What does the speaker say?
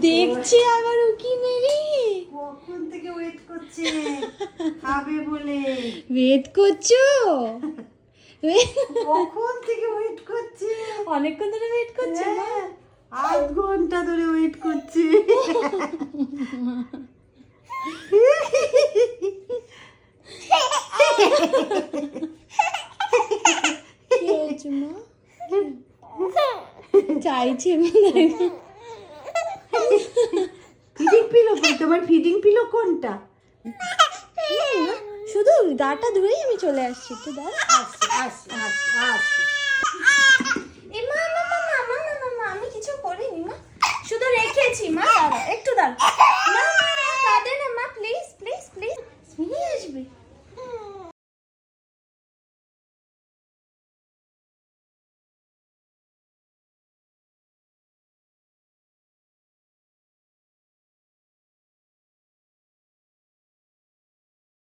দেখছি আবার উকি মেরে কখন থেকে ওয়েট করছে খাবে বলে। ওয়েট করছো? কখন থেকে ওয়েট করছে? অনেকক্ষণ ধরে ওয়েট করছো না? আধ ঘন্টা ধরে ওয়েট করছে। কি হয়েছে মা? চাইছে ফিডিং পিলো কই? তোমার ফিডিং পিলো কোনটা? শুধু গাটা ধুয়েই আমি চলে আসছি, একটু দাঁড়া। আসছি আসছি আসছি আসছি।